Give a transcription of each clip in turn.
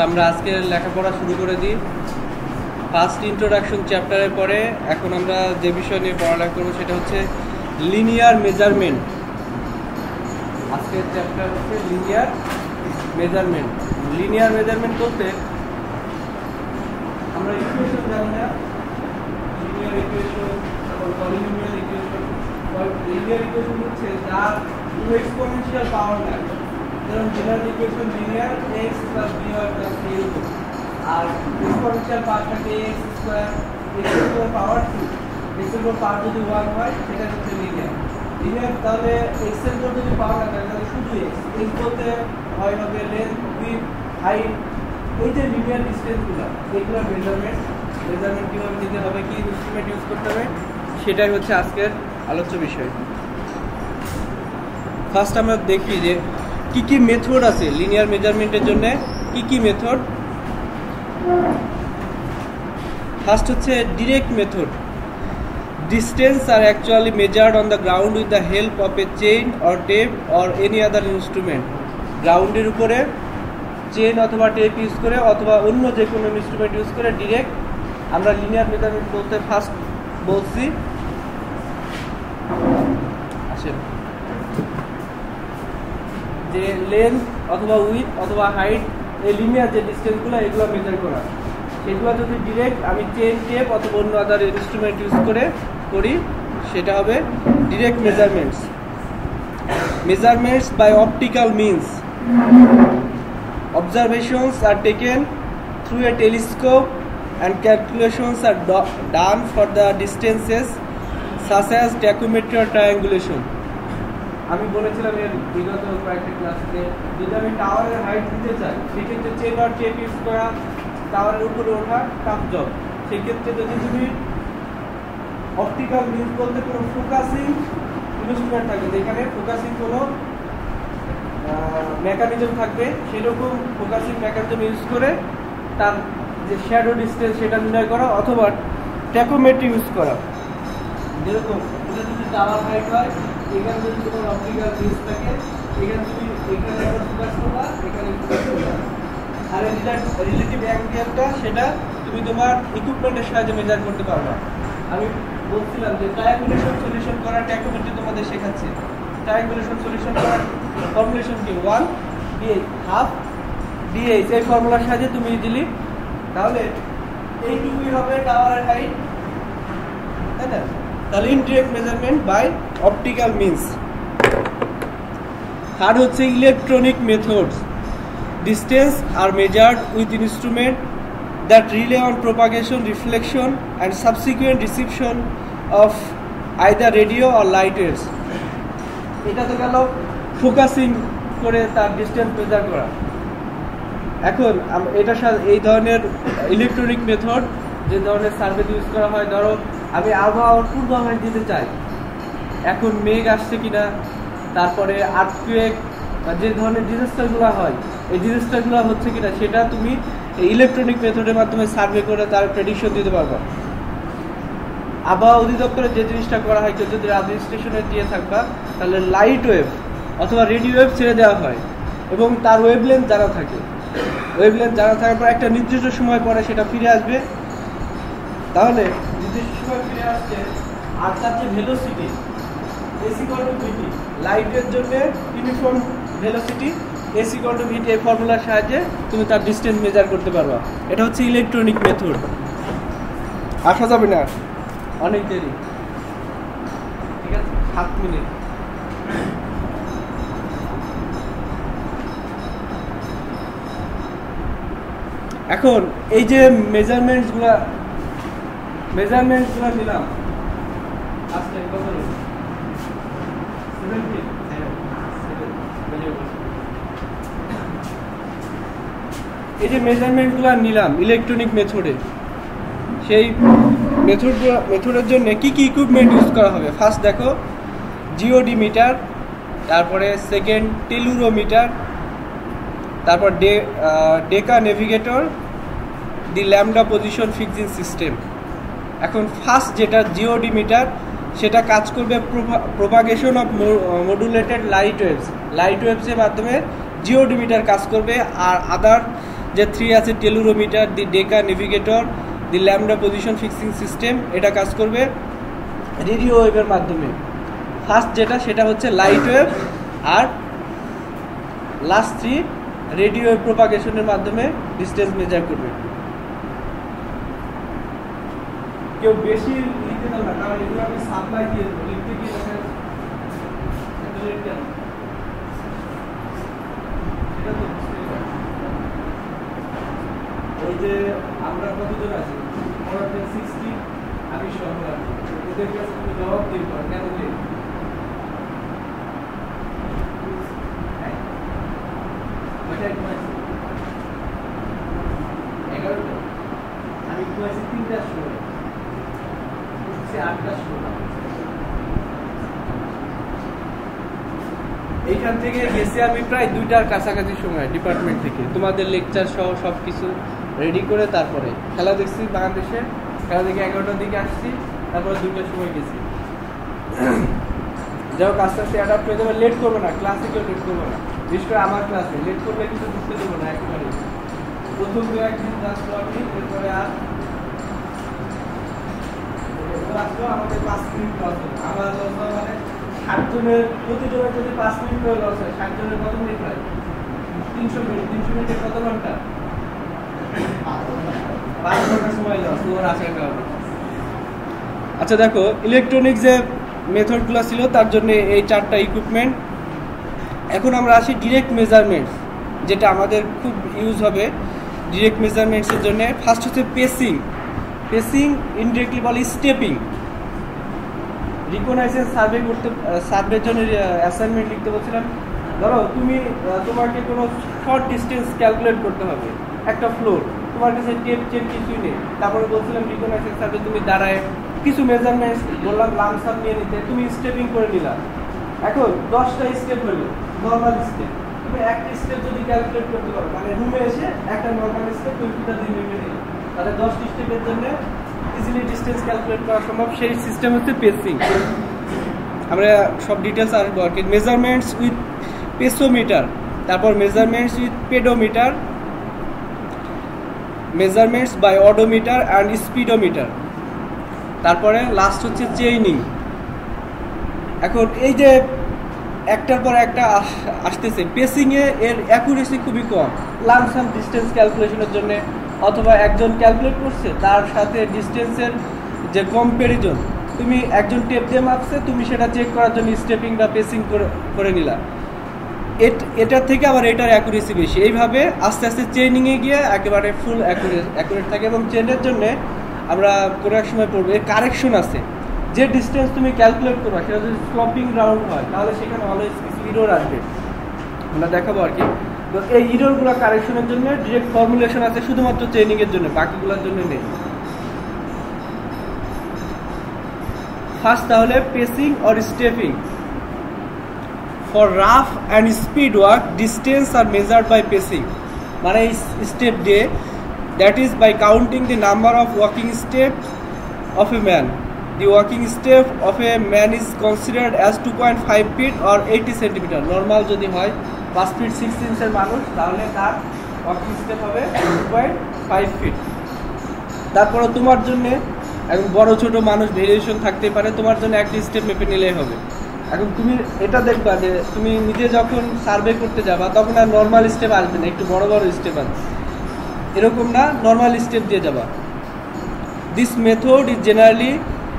আমরা আজকে লেখাপড়া শুরু করে দিই। ফার্স্ট ইন্ট্রোডাকশন চ্যাপ্টারের পরে এখন আমরা যে বিষয় নিয়ে পড়ালেখা করবো সেটা হচ্ছে লিনিয়ার মেজারমেন্ট। আজকের চ্যাপ্টার হচ্ছে লিনিয়ার মেজারমেন্ট। লিনিয়ার মেজারমেন্ট বলতে আমরা ইকুয়েশন জানি না, লিনিয়ার ইকুয়েশন, তারপর পলিনোমিয়াল ইকুয়েশন। লিনিয়ার ইকুয়েশন হচ্ছে যার কোনো এক্সপোনেনশিয়াল পাওয়ার নাই, যেমন general equation linear x plus by plus c এরকম, আর এক্সপোনেনশিয়াল পাওয়ার থাকে x স্কয়ার, x এর উপর পাওয়ার 2, x এর উপর পাওয়ার যদি 1 হয় সেটা হচ্ছে লিনিয়ার। লিনিয়ার তাহলে x এর উপর যদি পাওয়ার না থাকে তাহলে শুধু x বলতে হয় হবে লেন্থ, উইডথ, হাইট। এই যে লিনিয়ার ডিসটেন্সগুলো, এগুলো মেজারমেন্ট কিভাবে নিতে হবে, কি ইনস্ট্রুমেন্ট ইউজ করতে হবে, সেটাই হচ্ছে আজকের আলোচ্য বিষয়। ফার্স্ট আমরা দেখি যে কি কি মেথড আছে লিনিয়ার মেজারমেন্টের জন্য, কি কি মেথড। ফার্স্ট হচ্ছে ডিরেক্ট মেথড। ডিস্টেন্স আর actually measured on the ground with the help of a chain or tape or any other instrument. গ্রাউন্ডের উপরে চেইন অথবা টেপ ইউজ করে অথবা অন্য যে কোনো ইনস্ট্রুমেন্ট ইউজ করে ডিরেক্ট আমরা লিনিয়ার মেজারমেন্ট বলতে ফার্স্ট বলছি। আসেন যে লেন্থ অথবা উইথ অথবা হাইট, এই লিনিয়ার যে ডিস্টেন্সগুলো এগুলো মেজার করা, সেগুলো যদি ডিরেক্ট আমি চেইন টেপ অথবা অন্য আদার ইনস্ট্রুমেন্ট ইউজ করে করি সেটা হবে direct measurements. Measurements by optical means. Observations are taken through a telescope and calculations are done for the distances such as tachymetry or triangulation. আমি বলেছিলাম এর বিগত কয়েকটা ক্লাসে, যদি আমি টাওয়ারের হাইট দিতে চাই সেক্ষেত্রে চেইন আর টেপ ইউজ করা, টাওয়ারের উপরে ওঠা টাফ জব। সেক্ষেত্রে যদি তুমি অপটিক্যাল মিনস বলতে কোনো ফোকাসিং ইনস্ট্রুমেন্ট থাকে, যেখানে ফোকাসিং কোনো মেকানিজম থাকবে, সেরকম ফোকাসিং মেকানিজম ইউজ করে তার যে শ্যাডো ডিস্টেন্স সেটা নির্ণয় করা, অথবা ট্যাকোমেট্রি ইউজ করা। যেরকম এটা যদি টাওয়ার হাইট হয়, এখানে যদি তোমার অপটিক্যাল মিনস থাকে, এখানে তুমি এখানে একটা ফোকাস করবা, এখানে ফোকাস করবা, আর এটা রিলেটিভ অ্যাঙ্গেলটা সেটা তুমি তোমার ইকুইপমেন্টের সাহায্যে মেজার করতে পারবা। আমি বলছিলাম যে ট্রায়াঙ্গুলেশন সলিউশন করা ট্যাকোমেট্রি তোমাদের শেখাচ্ছে। ট্রায়াঙ্গুলেশন সলিউশন করার ফর্মুলেশন কি 1 dh হাফ dh, এই ফর্মুলার সাহায্যে তুমি দিলি, তাহলে এইটুকুই হবে টাওয়ারের হাইট, তাই না? তাহলে indirect measurement by optical means. Third হচ্ছে electronic methods. Distance are measured with instrument that rely on propagation, reflection and subsequent reception of either radio or light waves. এটা তো গেল ফোকাসিং করে তার ডিস্টেন্স মেজার করা। এখন এটার সাথে এই ধরনের ইলেকট্রনিক মেথড যে ধরনের সার্ভে ইউজ করা হয়, ধরো আমি আবহাওয়ার পূর্বাভাস দিতে চাই, এখন মেঘ আসছে কিনা, তারপরে আর্থকুয়েক বা যে ধরনের ডিজাস্টারগুলো হয় এই ডিজাস্টারগুলো হচ্ছে কিনা, সেটা তুমি ইলেকট্রনিক মেথডের মাধ্যমে সার্ভে করে তার প্রেডিকশন দিতে পারবা। আবহাওয়া অধিদপ্তরে যে জিনিসটা করা হয়, কেউ যদি রাজ্য স্টেশনে দিয়ে থাকবা তাহলে লাইট ওয়েভ অথবা রেডিও ওয়েভ ছেড়ে দেওয়া হয় এবং তার ওয়েভলেন্থ জানা থাকে। ওয়েভলেন্থ জানা থাকার পর একটা নির্দিষ্ট সময় পরে সেটা ফিরে আসবে, তাহলে নির্দিষ্ট সময় ফিরে আসছে। আর তার যে ভেলোসিটি AC/VT, লাইটের জন্য ইউনিফর্ম ভেলোসিটি AC/VT, এই ফর্মুলার সাহায্যে তুমি তার ডিস্টেন্স মেজার করতে পারবা। এটা হচ্ছে ইলেকট্রনিক মেথড। আসা যাবে না, অনেক দেরি, ঠিক আছে, 7 মিনিট। এখন এই যে মেজারমেন্টসগুলো নিলাম, আজকে কত 17 এই যে মেজারমেন্টগুলো নিলাম ইলেকট্রনিক মেথডে, সেই মেথডের জন্য কি কি ইকুইপমেন্ট ইউজ করা হবে। ফার্স্ট দেখো জিওডি মিটার, তারপরে সেকেন্ড টেলুরোমিটার, তারপর ডেকা নেভিগেটর, দি ল্যামডা পজিশন ফিক্সিং সিস্টেম। এখন ফার্স্ট যেটা জিওডি মিটার, সেটা কাজ করবে প্রোপাগেশন অফ মডুলেটেড লাইট ওয়েভসের মাধ্যমে জিওডি মিটার কাজ করবে। আর আদার যে 3 আছে টেলুরোমিটার, দি ডেকা নেভিগেটর, দি ল্যামডা পজিশন ফিক্সিং সিস্টেম, এটা কাজ করবে রেডিও ওয়েভের মাধ্যমে। ফার্স্ট যেটা সেটা হচ্ছে লাইট ওয়েভ, আর লাস্ট 3 রেডিও ওয়েভ প্রোপাগেশনের মাধ্যমে ডিস্টেন্স মেজার করবে। কেউ বেশি লিখতে দাও না, কারণ এগুলো আমি সাপ্লাই দিয়ে দেবো, লিখতে গিয়ে এই যে আমরা কতজন আছি, 60, আমি সহ আছি, ওদের কাছে তুমি জবাব দিতে পারো কেন যে আমি ঘুমাইছি 3টার সময়, উঠছি 8টার সময়। এইখান থেকে গেছি আমি প্রায় 2টার কাছাকাছি সময় ডিপার্টমেন্ট থেকে, তোমাদের লেকচার সহ সব কিছু রেডি করে তারপরে খেলা দেখছি বাংলাদেশে, খেলা দেখে 11টার দিকে আসছি, তারপরে 2টার সময় গেছি। যাও আস্তে আস্তে অ্যাডাপ্ট হয়ে যাবে, লেট করবো না, ক্লাসে কেউ লেট করবো না, বিশেষ করে আমার ক্লাসে লেট করলে কিন্তু ঢুকতে দেবো না একেবারে। প্রথম 2-1 দিন আসলো আমি, এরপরে আর আসলো আমাদের 5 মিনিট লস হলো। আমার মানে 60 জনের প্রতিজনের যদি 5 মিনিট করে লস হয়, 60 জনের কত মিনিট হয়? 300 মিনিট। 300 মিনিটে কত ঘন্টা? 5 ঘন্টা সময় লস ওর আসার কারণে। আচ্ছা দেখো, ইলেকট্রনিক যে মেথডগুলো ছিল তার জন্য এই 4টা ইকুইপমেন্ট। এখন আমরা আসি ডিরেক্ট মেজারমেন্টস, যেটা আমাদের খুব ইউজ হবে ডিরেক্ট মেজারমেন্টসের জন্য। ফার্স্ট হচ্ছে পেসিং। পেসিং ইনডিরেক্টলি বলে স্টেপিং। রিকগনাইজেন্স সার্ভে করতে, সার্ভের জন্য অ্যাসাইনমেন্ট লিখতে বলছিলাম। ধরো তোমাকে কোনো শর্ট ডিস্টেন্স ক্যালকুলেট করতে হবে, একটা ফ্লোর, তোমার কাছে টেপ কিছুই নেই। তারপরে বলছিলাম রিকগনাইজেন্স সার্ভে তুমি দাঁড়ায় কিছু মেজারমেন্টস বললাম, লামসাম নিয়ে নিতে, তুমি স্টেপিং করে নিলা। এখন 10টা স্টেপ হলো নর্মাল স্টেপ, তুমি একটা স্টেপ যদি ক্যালকুলেট করতে পারো, মানে রুমে এসে একটা নর্মাল স্টেপ তুমি 2 মিনিটে নিলে, তাহলে 10টি স্টেপের জন্য ইজিলি ডিস্টেন্স ক্যালকুলেট করা সম্ভব। সেই সিস্টেম হচ্ছে পেসিং। আমরা সব ডিটেলস আসবো আর কি। মেজারমেন্টস উইথ পেসোমিটার, তারপর measurements with pedometer, measurements by odometer and speedometer, তারপরে লাস্ট হচ্ছে চেইনিং। এখন এই যে একটার পর একটা আসতেছে, পেসিংয়ে এর অ্যাকুরেসি খুবই কম। লামসাম ডিস্টেন্স ক্যালকুলেশনের জন্য, অথবা একজন ক্যালকুলেট করছে তার সাথে ডিস্টেন্সের যে কম্প্যারিজন, তুমি একজন টেপ দিয়ে মাপছে, তুমি সেটা চেক করার জন্য স্টেপিং বা পেসিং করে নিলা, এটার থেকে আবার এটার অ্যাকুরেসি বেশি। এইভাবে আস্তে আস্তে চেইনিংয়ে গিয়ে একেবারে ফুল অ্যাকুরেট থাকে। এবং চেনের জন্য আমরা কোনো এক সময় পড়বো এর কারেকশন আছে। যে ডিস্টেন্স তুমি ক্যালকুলেট করবা সেটা যদি স্লপিং গ্রাউন্ড হয়, তাহলে সেখানে অলওয়েজ কিছু ইরোর আসবে, আমরা দেখাবো আর কি। তো এই ইরোরগুলো কারেকশনের জন্য ডিরেক্ট ফর্মুলেশন আছে শুধুমাত্র চেইনিংয়ের জন্য, বাকিগুলোর জন্য নেই। ফার্স্ট তাহলে pacing or stepping. For rough and speed work distance are measured by pacing, মানে স্টেপ ডে, that is by counting the number of walking step of a man. The walking step of a man is considered as 2.5 feet or 80 centimeter. Normal যদি হয় 5 feet 6 ইঞ্চের মানুষ, তাহলে তার walking step হবে 2.5 feet। তারপরে তোমার জন্য এখন বড় ছোট মানুষ ভেরিয়েশন থাকতে পারে, তোমার জন্য একটা স্টেপ মেপে নিলেই হবে। এখন তুমি এটা দেখবা যে তুমি নিজে যখন সার্ভে করতে যাবা তখন আর নর্মাল স্টেপ আসবে না, একটু বড় বড় স্টেপ আসবে, এরকম না, নর্মাল স্টেপ দিয়ে যাবা। This method is generally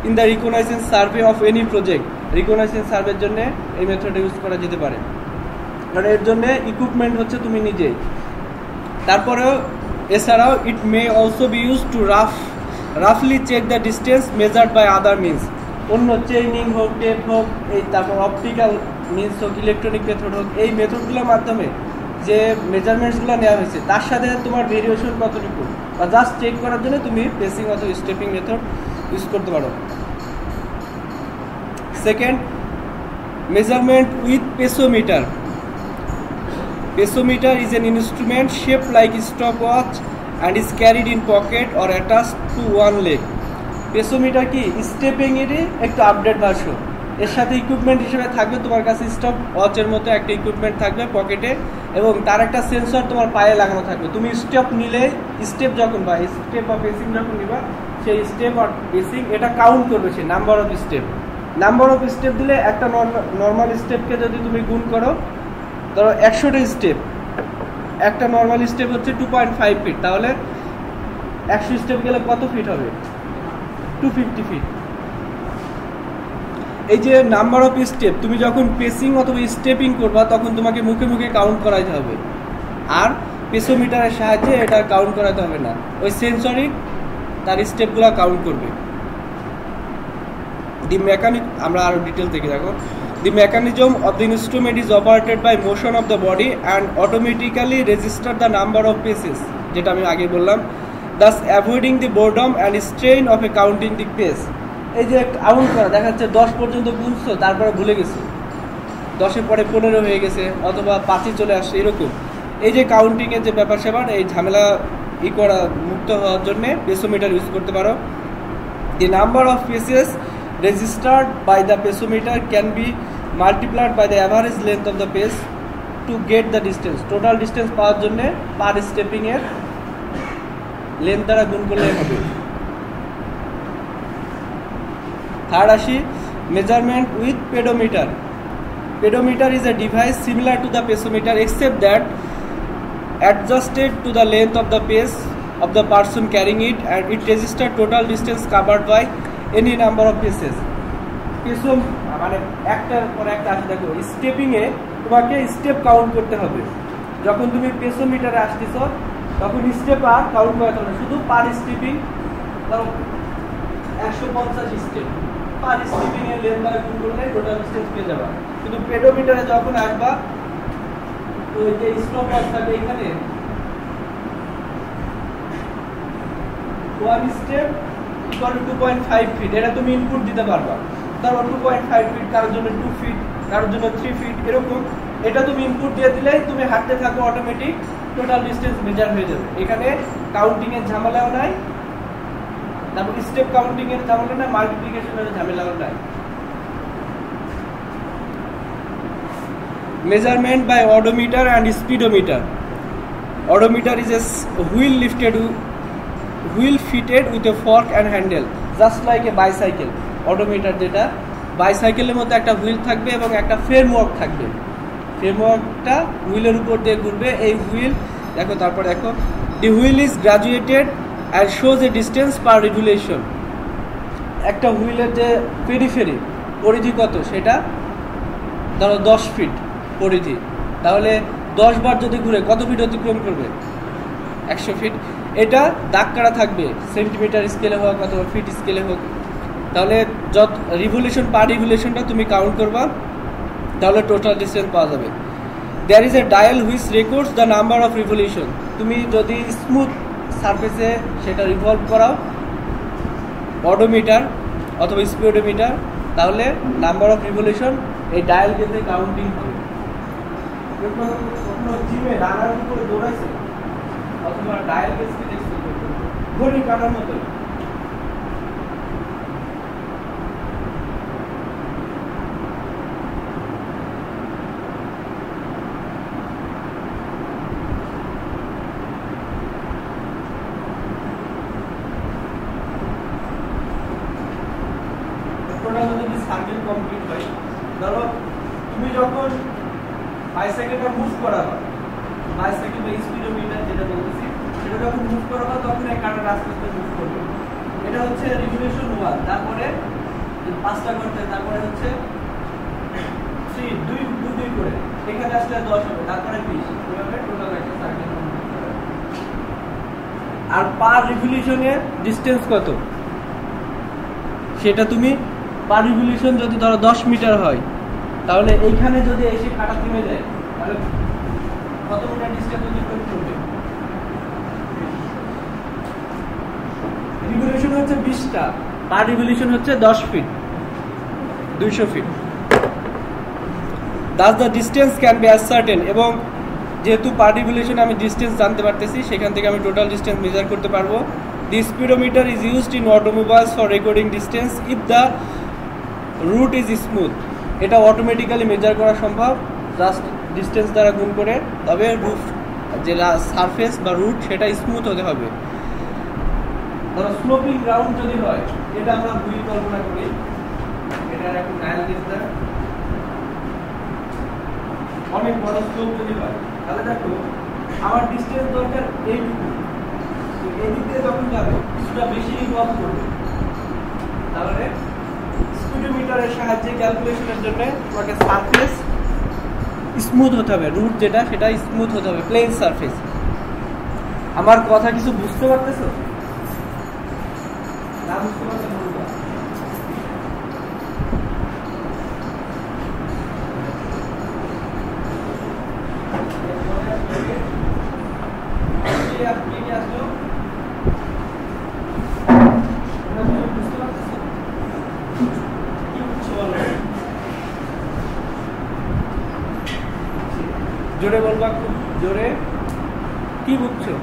in the reconnaissance survey of any project. Reconnaissance সার্ভের জন্য এই মেথড ইউজ করা যেতে পারে, কারণ এর জন্য ইকুইপমেন্ট হচ্ছে তুমি নিজেই। তারপরেও এছাড়াও it may also be use to রাফলি check the distance measured by other means. অন্য চেইনিং হোক, টেপ হোক, এই তারপর অপটিক্যাল মিনস হোক, ইলেকট্রনিক মেথড হোক, এই মেথডগুলোর মাধ্যমে যে মেজারমেন্টসগুলো নেওয়া হয়েছে তার সাথে তোমার ভেরিয়েশন কতটুকু, বা জাস্ট চেক করার জন্য তুমি পেসিং অথবা স্টেপিং মেথড ইউজ করতে পারো। Second, measurement with passometer. Pesometer is an instrument shaped like a stopwatch and is carried in pocket or attached to one leg. Pesometer কি স্টেপিং এরই একটা আপডেট ভার্সন। এর সাথে ইকুইপমেন্ট হিসেবে থাকবে তোমার কাছে স্টপ ওয়াচের মতো একটা ইকুইপমেন্ট থাকবে পকেটে, এবং তার একটা সেন্সর তোমার পায়ে লাগানো থাকবে। তুমি স্টেপ নিলে, স্টেপ যখন বা স্টেপ বা পেসিং যখন নিবা, সেই স্টেপ আর পেসিং এটা কাউন্ট করবে, সে number of step. Number of step দিলে একটা নর্মাল স্টেপকে যদি তুমি গুণ করো, ধরো 100টা স্টেপ, একটা নর্মাল স্টেপ হচ্ছে 2.5 ফিট, তাহলে 100 স্টেপ গেলে কত ফিট হবে? 250 ফিট। এই যে নাম্বার অফ স্টেপ, তুমি যখন পেসিং অথবা স্টেপিং করবা তখন তোমাকে মুখে মুখে কাউন্ট করাইতে হবে, আর পেসোমিটারের সাহায্যে এটা কাউন্ট করাতে হবে না, ওই সেন্সরিক তার স্টেপগুলো কাউন্ট করবে। দি মেকানিক, আমরা আরো ডিটেল থেকে দেখো। The mechanism of the instrument is operated by motion of the body and automatically register the number of paces, যেটা আমি আগে বললাম, thus avoiding the boredom and strain of a counting the pace. এই যে count করা, দেখা যাচ্ছে 10 পর্যন্ত গুনছো, তারপরে ভুলে গেছো, 10-এর পরে 15 হয়ে গেছে, অথবা 5-এ চলে আসছে, এরকম। এই যে কাউন্টিংয়ের যে ব্যাপার স্যাপার, এই ঝামেলা করা মুক্ত হওয়ার জন্য পেসোমিটার ইউজ করতে পারো। The number of paces registered by the pesometer can be multiplied by the average length of the pace to get the distance. Total distance পাওয়ার জন্য পার স্টেপিং এর লেন্থ দ্বারা গুণ করলে হবে। থার্ড আসি, measurement with pedometer. Pedometer is a device similar to the pesometer except that adjusted to the length of the pace of the person carrying it, and it registers total distance covered by any number of paces. Peso মানে একটার পর একটা আসে, দেখো stepping এ তোমাকে step count করতে হবে। যখন তুমি পেসোমিটারে আসতেছ তখন স্টেপ আর কাউন্ট করতে হবে, শুধু পার স্টেপিং, ধরো 150 স্টেপ, পার স্টেপিং এর লেন্থ দ্বারা গুণ করলে টোটাল ডিসটেন্স পেয়ে যাবে। কিন্তু পেডোমিটারে যখন আসবা, ওই যে স্টপ ওয়াচ থাকে এখানে, 1 স্টেপ ইকুয়াল টু 2.5 ফিট, এটা তুমি ইনপুট দিতে পারবা। তারপর 2.5 ফিট, কারোর জন্য 2 ফিট, কারোর জন্য 3 ফিট, এরকম। এটা তুমি ইনপুট দিয়ে দিলেই তুমি হাঁটতে থাকো, অটোমেটিক টোটাল ডিসটেন্স মেজার হয়ে যাবে। এখানে কাউন্টিং এর ঝামেলাও নাই, তারপর স্টেপ কাউন্টিং এর ঝামেলা নাই, মাল্টিপ্লিকেশনের ঝামেলাও নাই। Measurement by odometer and speedometer. Odometer is a wheel fitted with a fork and handle, just like a bicycle. Odometer যেটা বাইসাইকেলের মধ্যে একটা হুইল থাকবে এবং একটা ফ্রেমওয়ার্ক থাকবে, ফ্রেমওয়ার্কটা হুইলের উপর দিয়ে ঘুরবে। এই হুইল দেখো, তারপর দেখো, the wheel is graduated and shows a distance per revolution. একটা হুইলের যে পেরিফেরি পরিধি কত, সেটা ধরো 10 ফিট পরিধি, তাহলে 10 বার যদি ঘুরে কত ফিট অতিক্রম করবে? 100 ফিট। এটা দাগ কাটা থাকবে, সেন্টিমিটার স্কেলে হোক অথবা ফিট স্কেলে হোক। তাহলে যত রিভলিউশন, পার রিভলিউশনটা তুমি কাউন্ট করবা, তাহলে টোটাল ডিসটেন্স পাওয়া যাবে। There is a dial which records the number of revolution. তুমি যদি স্মুথ সারফেসে সেটা রিভলভ করাও, অডোমিটার অথবা স্পিডোমিটার, তাহলে নাম্বার অফ রিভলিউশন এই ডায়াল কেন্দ্রে কাউন্টিং হবে। কখনো জিমে রানার উপরে দৌড়াইছে অথবা ডায়াল কেন্দ্রে দেখছে, ঘড়ি কাটার মতো। সার্কেল কমপ্লিট হয়, ধরো তুমি যখন বাইসাইকেলটা মুভ করাবা, বাইসাইকেল বা স্পিডোমিটার যেটা বলতেছি, সেটা যখন মুভ করাবা তখন এই কাঁটাটা আস্তে আস্তে মুভ করবে। এটা হচ্ছে রিভলিউশন 1, তারপরে 5টা করতে, তারপরে হচ্ছে 3 2 করে এখানে আসলে 10 হবে, তারপরে 20, এভাবে টোটাল একটা সার্কেল কমপ্লিট করা। আর পার রিভলিউশনের ডিসটেন্স কত, সেটা তুমি পার রিভলিউশন যদি ধরো 10 মিটার হয়, তাহলে এইখানে যদি এসে কাটা থেমে যায়, তাহলে কত মিটার ডিসটেন্স অতিক্রম করবে? রিভলিউশন হচ্ছে 20টা, পার রিভলিউশন হচ্ছে 10 feet, 200 feet. Thus the distance can be ascertained, এবং যেহেতু পার রিভলিউশন আমি ডিসটেন্স জানতে পারতেছি, সেখান থেকে আমি টোটাল ডিসটেন্স মেজার করতে পারবো। The speedometer is used in automobiles for recording distance if the route is smooth. এটা অটোমেটিক্যালি মেজার করা সম্ভব জাস্ট ডিস্টেন্স দ্বারা গুণ করে, তবে রুফ যে সারফেস বা রুট সেটা স্মুথ হতে হবে। ধরো স্লোপিং গ্রাউন্ড যদি হয়, এটা আমরা ভুল কল্পনা করি, এটার এখন অ্যানালিসিসটা অনেক বড় স্লোপ যদি হয়, তাহলে দেখো আমার ডিস্টেন্স দরকার এইটুকু, এই দিক দিয়ে যখন যাবে কিছুটা বেশি ইনভলভ করবে, তাহলে স্পিডোমিটারের সাহায্যে ক্যালকুলেশনের জন্য তোমাকে সারফেস স্মুথ হতে হবে, রুট যেটা সেটা স্মুথ হতে হবে, প্লেন সারফেস। আমার কথা কিছু বুঝতে পারতেছো? না বুঝতে পারলে বলবো। জোরে বলবা, খুব জোরে, কি বুঝছো?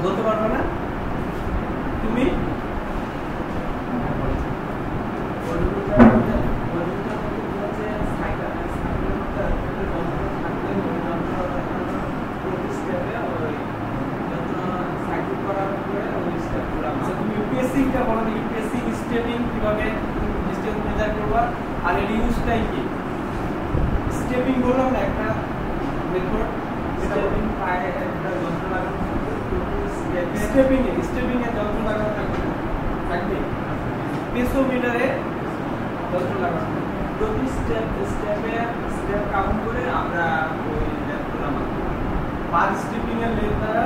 বলতে পারবে না তুমি? আর এর ইউজটাই কি? স্টেপিং বললাম না একটা মেথড, স্টেপিং এ যন্ত্র লাগানো থাকবে, পেসোমিটারে যন্ত্র লাগানো, প্রতি স্টেপ কাউন্ট করে আমরা ওই ল্যাপটপটা মাপবো, পার স্টেপিং এর লেন্থ দ্বারা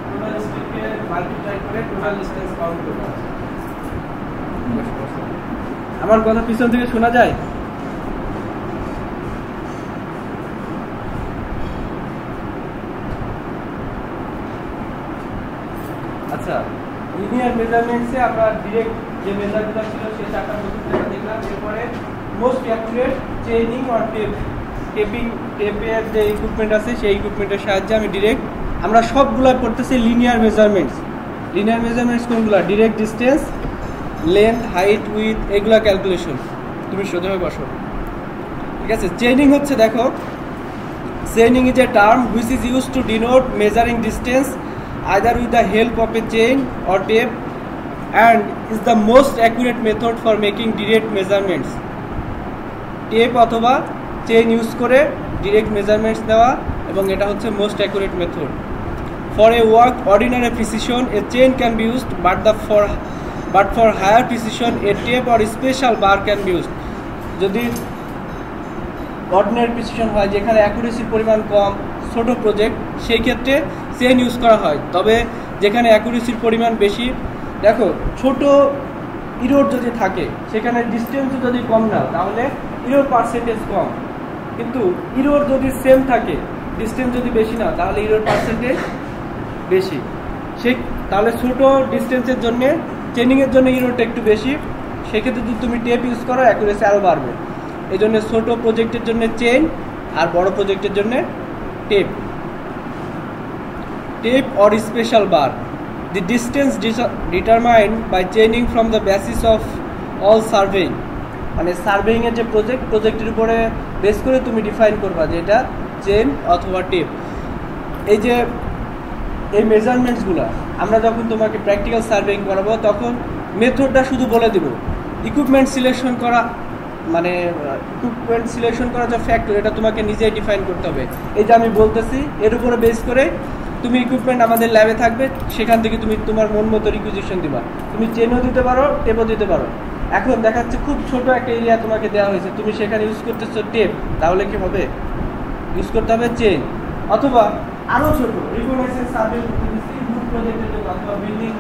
টোটাল স্টেপে মাল্টিপ্লাই করে টোটাল ডিসটেন্স কাউন্ট করব। আমার কথা পিছন থেকে শোনা যায়? আচ্ছা, লিনিয়ার মেজারমেন্টসে আমরা ডিরেক্ট যে মেজারগুলো ছিল সেই চারটা পদ্ধতি দেখলাম। এরপরে মোস্ট অ্যাকুরেট চেইনিং অর টেপের যে ইকুইপমেন্ট আছে সেই ইকুইপমেন্টের সাহায্যে আমি ডিরেক্ট, আমরা সবগুলো পড়তেছি লিনিয়ার মেজারমেন্টস। লিনিয়ার মেজারমেন্টস কোনগুলো? Direct distance, length, height, with, এগুলা ক্যালকুলেশন। তুমি সোজাভাবে বসো, ঠিক আছে? চেইনিং হচ্ছে, দেখো, chaining is a term which is use to denote measuring distance either with the help of a chain or tape and is the most accurate method for making direct measurements. Tape অথবা chain use করে direct measurements দেওয়া, এবং এটা হচ্ছে most accurate method. For a work ordinary precision a chain can be used, but for higher precision a tape or special bar can be used. যদি ordinary precision হয়, যেখানে অ্যাকুরেসির পরিমাণ কম, ছোট প্রজেক্ট, সেই ক্ষেত্রে চেইন ইউজ করা হয়। তবে যেখানে অ্যাকুরেসির পরিমাণ বেশি, দেখো ছোট ইরোর যদি থাকে, সেখানে ডিস্টেন্সও যদি কম নাও তাহলে ইরোর পার্সেন্টেজ কম, কিন্তু ইরোর যদি সেম থাকে, ডিস্টেন্স যদি বেশি নাও তাহলে ইরোর পার্সেন্টেজ বেশি। তাহলে ছোট ডিস্টেন্সের জন্য, চেইনিংয়ের জন্য ইরোরটা একটু বেশি, সেক্ষেত্রে যদি তুমি টেপ ইউজ করো অ্যাকুরেসি আরও বাড়বে। এই জন্য ছোট প্রজেক্টের জন্য চেইন, আর বড় প্রজেক্টের জন্য tape. Tape or special bar. The distance determined by chaining from the basis of all surveying. মানে সার্ভেইং এর যে প্রজেক্টের উপরে বেস করে তুমি ডিফাইন করবা যে এটা চেইন অথবা টেপ। এই যে এই মেজারমেন্টসগুলো আমরা যখন তোমাকে প্র্যাকটিক্যাল সার্ভেইং করাবো তখন মেথডটা শুধু বলে দেব। ইকুইপমেন্ট সিলেকশন করা, মানে ইকুইপমেন্ট সিলেকশন করা যে ফ্যাক্টর, এটা তোমাকে নিজেই ডিফাইন করতে হবে। এই যে আমি বলতেছি, এর উপরে বেস করে তুমি ইকুইপমেন্ট আমাদের ল্যাবে থাকবে, সেখান থেকে তুমি তোমার মন মতো রিকুইজিশন দিবা। তুমি চেনও দিতে পারো, টেপও দিতে পারো। এখন দেখাচ্ছে খুব ছোট একটা এরিয়া তোমাকে দেওয়া হয়েছে, তুমি সেখানে ইউজ করতেছো টেপ, তাহলে কি হবে? ইউজ করতে হবে চেইন। অথবা আরও ছোট রিকগনাইজেশন সার্ভে করতে দিচ্ছি রুট প্রজেক্টের জন্য অথবা বিল্ডিং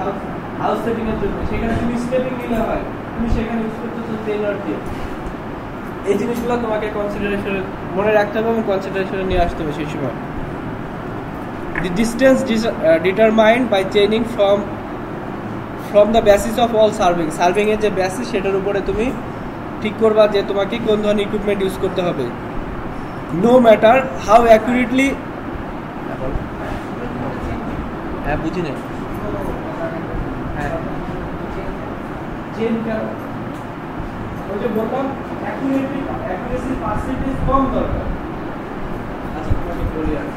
হাউস সেটিং এর জন্য, সেখানে তুমি স্টেপিং নিলে হয়, তুমি সেখানে ইউজ করতেছো চেইন আর টেপ। এই জিনিসগুলো তোমাকে কনসিডারেশনে মনে রাখতে হবে এবং কনসিডারেশনে নিয়ে আসতে হবে সেই সময়। The distance determined by chaining from the basis of all surveying. Surveying এর যে বেসিস সেটার উপরে তুমি ঠিক করবা যে তোমাকে কোন ধরনের ইকুইপমেন্ট ইউজ করতে হবে। No matter how accurately হ্যাঁ বুঝি না। হ্যাঁ চেন কেন ওই যে বললাম অ্যাকুরেসি পার্সেন্টেজ কম দরকার। আচ্ছা তোমাকে বলি আর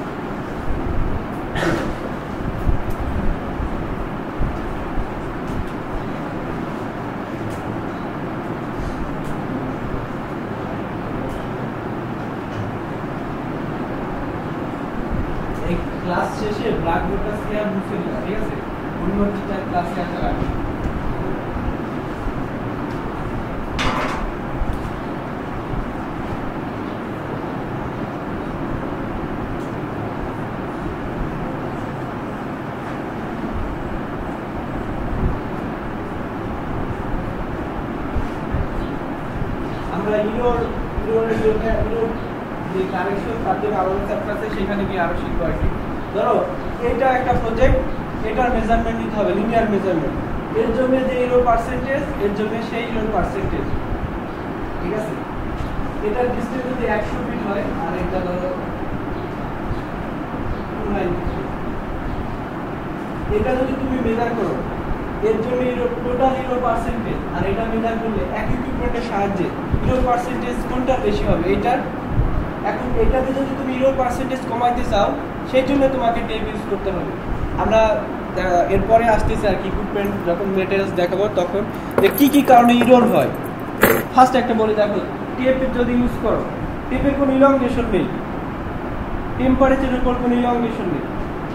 এই ক্লাস শেষে ব্ল্যাকবোর্ডটা শেয়ার মুছে দিলাম, ঠিক আছে? অন্য টিচার ক্লাসে আসার আগে আমরা ইউরোর যে কানেকশন তার জন্য আরো চ্যাপ্টার আছে, সেখানে গিয়ে আরো শিখবো আর কি। ধরো এটা একটা প্রজেক্ট, এটার মেজারমেন্ট নিতে হবে, লিনিয়ার মেজারমেন্ট। এর জন্য যে ইউরো পার্সেন্টেজ, এর জন্য সেই ইউরো পার্সেন্টেজ, ঠিক আছে? এটার ডিসটেন্স যদি 100 ফিট হয় আর এটা ধরো 290, এটা যদি তুমি মেজার করো, এর জন্য টোটাল ইউরো পার্সেন্টেজ আর এটা মেজার করলে এক ইকুইপমেন্টের সাহায্যে ইউরো পার্সেন্টেজ কোনটা বেশি হবে এইটার। এখন এটাতে যদি তুমি ইউরো পার্সেন্টেজ কমাইতে চাও, সেই জন্য তোমাকে টেপ ইউজ করতে হবে। আমরা এরপরে আসতেছি আর কি, ইকুইপমেন্ট যখন মেটেরিয়ালস দেখাবো তখন যে কী কী কারণে ইরোর হয়। ফার্স্ট একটা বলি, দেখো টেপ যদি ইউজ করো, টেপের কোনো ইলংগেশন নেই, টেম্পারেচারের উপর কোনো ইলংগেশন নেই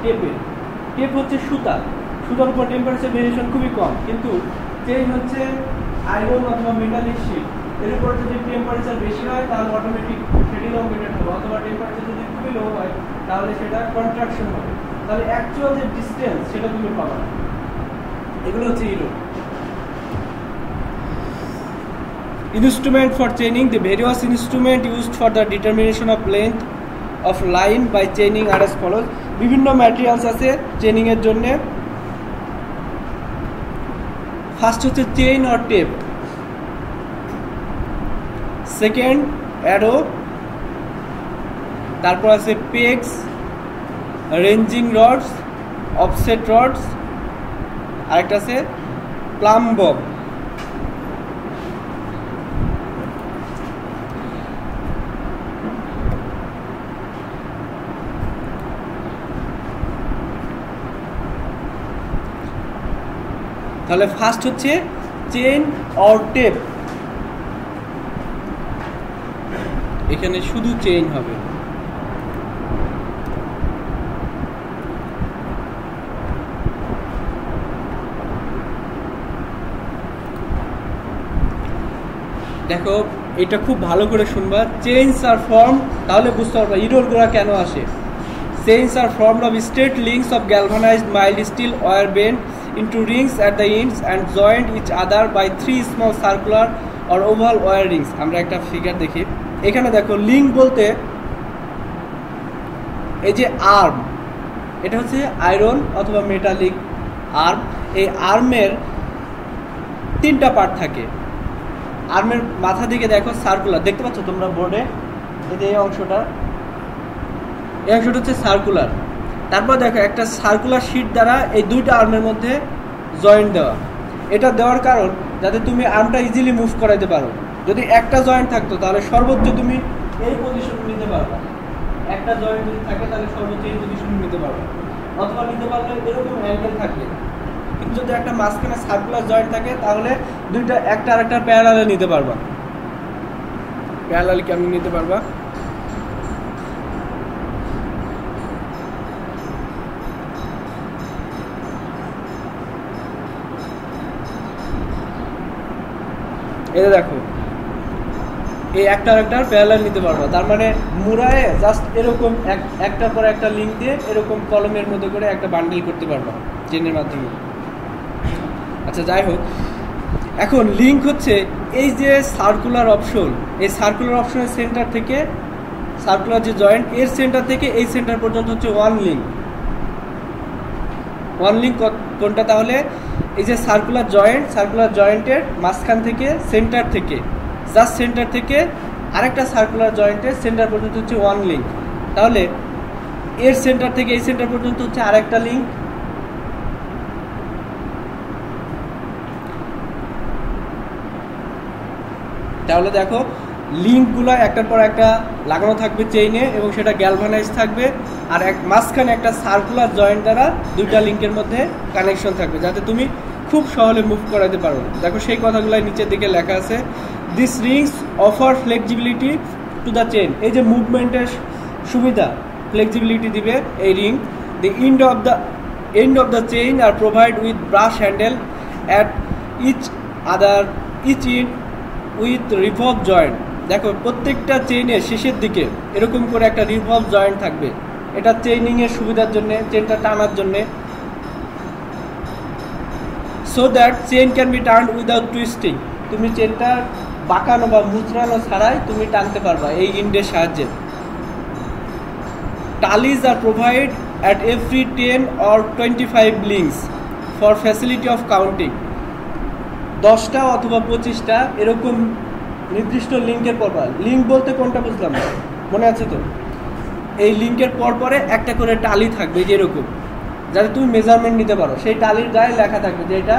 টেপের। টেপ হচ্ছে সুতার উপর টেম্পারেচার ভেরিয়েশন খুবই কম, কিন্তু চেইন হচ্ছে আয়রন অথবা মেটালিক শিট, এর উপর যদি টেম্পারেচার বেশি হয় তাহলে অটোমেটিক সেটা ইলংগেটেড হবে, অথবা টেম্পারেচার যদি খুবই লো হয় তাহলে সেটা কন্ট্রাকশন হবে, তাহলে অ্যাকচুয়াল যে ডিসটেন্স সেটা তুমি পাবা না। এগুলো হচ্ছে error. Instrument for chaining, the various instrument used for the determination of length of line by chaining are as follows. বিভিন্ন ম্যাটেরিয়ালস আছে চেইনিং এর জন্য। ফার্স্ট হচ্ছে chain or tape, second arrow, তারপর আছে pegs, ranging rods, offset rods, আরেকটা আছে plumb bob. তাহলে ফার্স্ট হচ্ছে চেইন অর টেপ, এখানে শুধু চেইন হবে। দেখো এটা খুব ভালো করে শুনবা, চেইনস আর ফর্ম, তাহলে বুঝতে পারবা ইরোরগুলো কেন আসে। Chains are formed of straight links of galvanised mild steel wire bend into rings at the ends and joined each other by 3 small circular or oval wire rings। আমরা একটা ফিগার দেখি, এখানে দেখো লিঙ্ক বলতে এই যে আর্ম, এটা হচ্ছে আয়রন অথবা মেটালিক আর্ম। এই আর্মের 3টা পার্ট থাকে। আর্মের মাথা দিকে দেখো সার্কুলার, দেখতে পাচ্ছ তোমরা বোর্ডে, এই অংশটা হচ্ছে সার্কুলার। তারপর দেখো একটা সার্কুলার শিট দ্বারা এই দুইটা আর্মের মধ্যে জয়েন্ট দেওয়া। এটা দেওয়ার কারণ যাতে তুমি আর্মটা ইজিলি মুভ করাইতে পারো। যদি একটা জয়েন্ট থাকতো তাহলে সর্বোচ্চ তুমি এই পজিশন নিতে পারবে, একটা জয়েন্ট যদি থাকে তাহলে সর্বোচ্চ এই পজিশন নিতে পারবে, অথবা নিতে পারলে এরকম অ্যাঙ্গেল থাকবে। কিন্তু যদি একটা মাঝখানে সার্কুলার জয়েন্ট থাকে তাহলে দুইটা একটা আরেকটা প্যারালালে নিতে পারবা। প্যারালাল কেমন নিতে পারবা, এটা দেখো এই একটা আরেকটার প্যারালাল নিতে পারবা। তার মানে মুড়ায়ে জাস্ট এরকম একটার পর একটা লিঙ্ক দিয়ে এরকম কলমের মধ্যে করে একটা বান্ডেল করতে পারবা চেনের মাধ্যমে। আচ্ছা যাই হোক, এখন লিঙ্ক হচ্ছে এই যে সার্কুলার অপশন, এই সার্কুলার অপশনের সেন্টার থেকে সার্কুলার যে জয়েন্ট, এর সেন্টার থেকে এই সেন্টার পর্যন্ত হচ্ছে ওয়ান লিঙ্ক। ওয়ান লিঙ্ক কোনটা, তাহলে এই যে সার্কুলার জয়েন্টের মাঝখান থেকে সেন্টার থেকে জাস্ট সেন্টার থেকে আরেকটা সার্কুলার জয়েন্টের সেন্টার পর্যন্ত হচ্ছে ওয়ান লিঙ্ক। তাহলে এর সেন্টার থেকে এই সেন্টার পর্যন্ত হচ্ছে আরেকটা লিঙ্ক, তাহলে দেখো লিঙ্কগুলো একটার পর একটা লাগানো থাকবে চেইনে এবং সেটা গ্যালভানাইজ থাকবে, আর মাঝখানে একটা সার্কুলার জয়েন্ট দ্বারা দুইটা লিঙ্কের মধ্যে কানেকশন থাকবে যাতে তুমি খুব সহজে মুভ করাতে পারো। দেখো সেই কথাগুলো নিচের দিকে লেখা আছে, this Rings offer flexibility to the chain. এই যে মুভমেন্টের সুবিধা, ফ্লেক্সিবিলিটি দিবে এই ring. The end of the chain are provided with brush handle at each end with revolve joint। দেখো প্রত্যেকটা চেইনের শেষের দিকে এরকম করে একটা রিভলভ জয়েন্ট থাকবে, এটা চেইনিং এর সুবিধার জন্য, চেইনটা টানার জন্য, so that chain can B turn without twisting. তুমি চেইনটা বাঁকানো বা মুচড়ানো ছাড়াই তুমি টানতে পারবা এই ইন্ডের সাহায্যে। টালিজ are provide at every 10 or 25 links for facility of counting। 10টা অথবা 25টা এরকম নির্দিষ্ট লিঙ্কের পরপর, লিঙ্ক বলতে কোনটা বুঝলাম মনে আছে তো, এই লিঙ্কের পরপরে একটা করে টালি থাকবে যে এরকম, যাতে তুমি মেজারমেন্ট নিতে পারো। সেই টালির গায়ে লেখা থাকবে যে এটা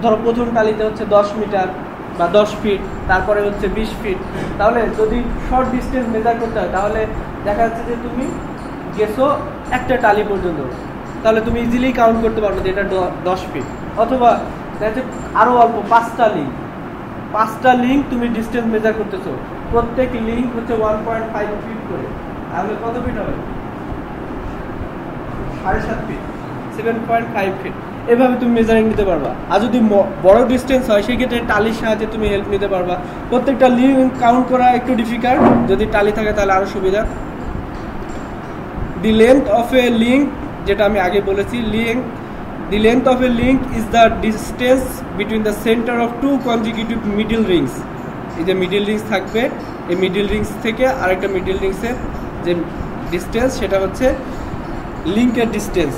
ধরো প্রথম টালিতে হচ্ছে 10 মিটার বা 10 ফিট, তারপরে হচ্ছে 20 ফিট। তাহলে যদি শর্ট ডিস্টেন্স মেজার করতে হয় তাহলে দেখা যাচ্ছে যে তুমি গেছো একটা টালি পর্যন্ত, তাহলে তুমি ইজিলি কাউন্ট করতে পারবে যে এটা 10 ফিট। অথবা দেখা আরও অল্প 5টা লিঙ্ক তুমি ডিস্টেন্স মেজার করতেছো, প্রত্যেক লিঙ্ক হচ্ছে 1.5 ফিট করে, তাহলে কত ফিট হবে? 7.5 ফিট, 7.5 ফিট। এভাবে তুমি মেজারিং নিতে পারবা। আর যদি বড় ডিস্টেন্স হয় সেই ক্ষেত্রে টালির সাহায্যে তুমি হেল্প নিতে পারবা। প্রত্যেকটা লিঙ্ক কাউন্ট করা একটু ডিফিকাল্ট, যদি টালি থাকে তাহলে আরও সুবিধা। The length of a link, যেটা আমি আগে বলেছি, the length of a link is the distance between the center of two consecutive middle rings। এই যে মিডল রিংস থাকবে, এই মিডল রিংস থেকে আরেকটা মিডল রিংসের যে ডিস্টেন্স সেটা হচ্ছে লিঙ্কের distance.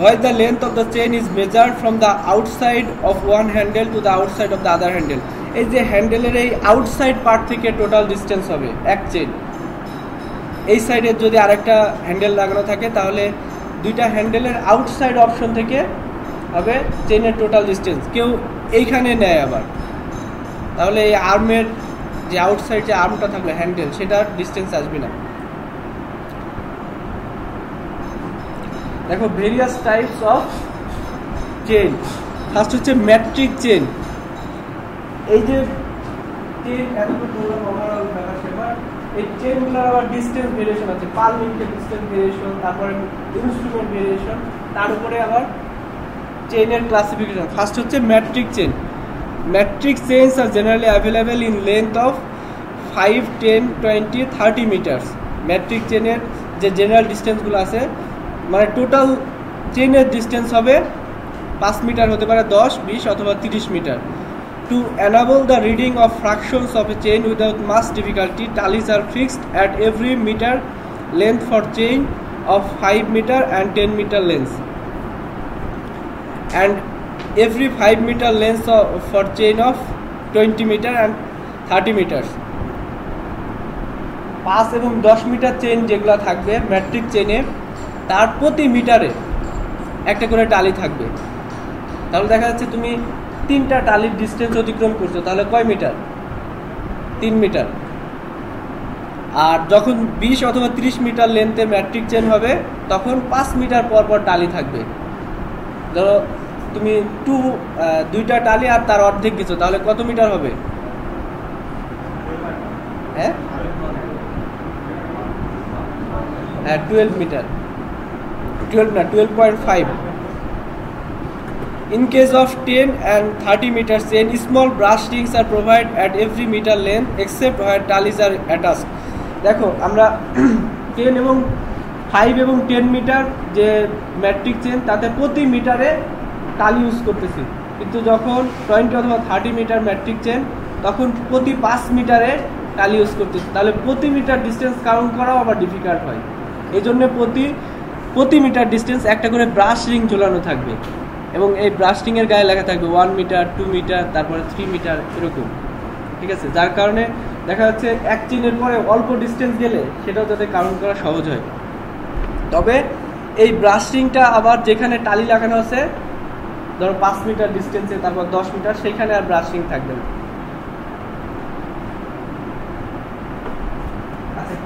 While the length of the chain is measured from the outside of one handle to the outside of the other handle। এই যে হ্যান্ডেলের এই আউটসাইড পার্ট থেকে টোটাল ডিস্টেন্স হবে এক চেইন। এই সাইডে যদি আরেকটা হ্যান্ডেল লাগানো থাকে তাহলে দুইটা হ্যান্ডেলের আউটসাইড অপশন থেকে হবে চেইনের টোটাল ডিস্টেন্স। কেউ এইখানে নেয় আবার, তাহলে এই আর্মের যে আউটসাইড যে আর্মটা থাকবে হ্যান্ডেল, সেটার ডিস্টেন্স আসবে না। দেখো various types of chain. First হচ্ছে ম্যাট্রিক চেইন। এই যে চেইন এতটুকু ওভারঅল ব্যাপার সেবার, এই চেইনগুলোর আবার ডিস্টেন্স ভেরিয়েশন আছে, পার লিঙ্কের ডিস্টেন্স ভেরিয়েশন, তারপরে ইনস্ট্রুমেন্ট ভেরিয়েশন, তার উপরে আবার চেইনের ক্লাসিফিকেশন। ফার্স্ট হচ্ছে metric chain. Metric chains are generally available in length of 5, 10, 20, 30 metres. Metric চেইনের যে জেনারেল ডিস্টেন্সগুলো আছে, মানে টোটাল চেইনের ডিস্টেন্স হবে 5 মিটার, হতে পারে 10, 20 অথবা 30 metre. To enable the reading of fractions of a chain without much difficulty, tallies are fixed at every meter length for chain of 5 meter and 10 meter lengths, and every 5 meter length for chain of 20 meter and 30 meters। 5 এবং 10 metre chain যেগুলো থাকবে matric চেইনে, তার প্রতি মিটারে একটা করে টালি থাকবে। তাহলে দেখা যাচ্ছে তুমি 3টা টালির ডিস্টেন্স অতিক্রম করছো, তাহলে কয় মিটার? 3 মিটার। আর যখন 20 অথবা 30 মিটার লেন্থে ম্যাট্রিক চেইন হবে তখন 5 মিটার পর পর টালি থাকবে। ধরো তুমি 2টা টালি আর তার অর্ধেক গেছো, তাহলে কত মিটার হবে? হ্যাঁ 12 মিটার, 12 না 12.5। In case of 10 and 30 meter chain, small brush rings are provided at every meter length except where tallies are attached। দেখো আমরা 10 এবং 5 এবং 10 মিটার যে ম্যাট্রিক চেইন তাতে প্রতি মিটারে টালি ইউজ করতেছি, কিন্তু যখন 20 অথবা 30 মিটার ম্যাট্রিক চেইন তখন প্রতি 5 মিটারে টালি ইউজ করতেছি। তাহলে প্রতি মিটার ডিস্টেন্স কাউন্ট করাও আবার ডিফিকাল্ট হয়। এই জন্য প্রতি মিটার ডিস্টেন্স একটা করে ব্রাশ রিং ঝোলানো থাকবে এবং এই ব্রাশিংয়ের গায়ে লেখা থাকবে 1 মিটার, 2 মিটার, তারপরে 3 মিটার এরকম, ঠিক আছে? যার কারণে দেখা যাচ্ছে এক চেইনের পরে অল্প ডিস্টেন্স গেলে সেটাও যাতে কাউন্ট করা সহজ হয়। তবে এই ব্রাশিংটা আবার যেখানে টালি লাগানো আছে, ধরো 5 মিটার ডিস্টেন্সে, তারপর 10 মিটার, সেইখানে আর ব্রাশিং থাকবে না।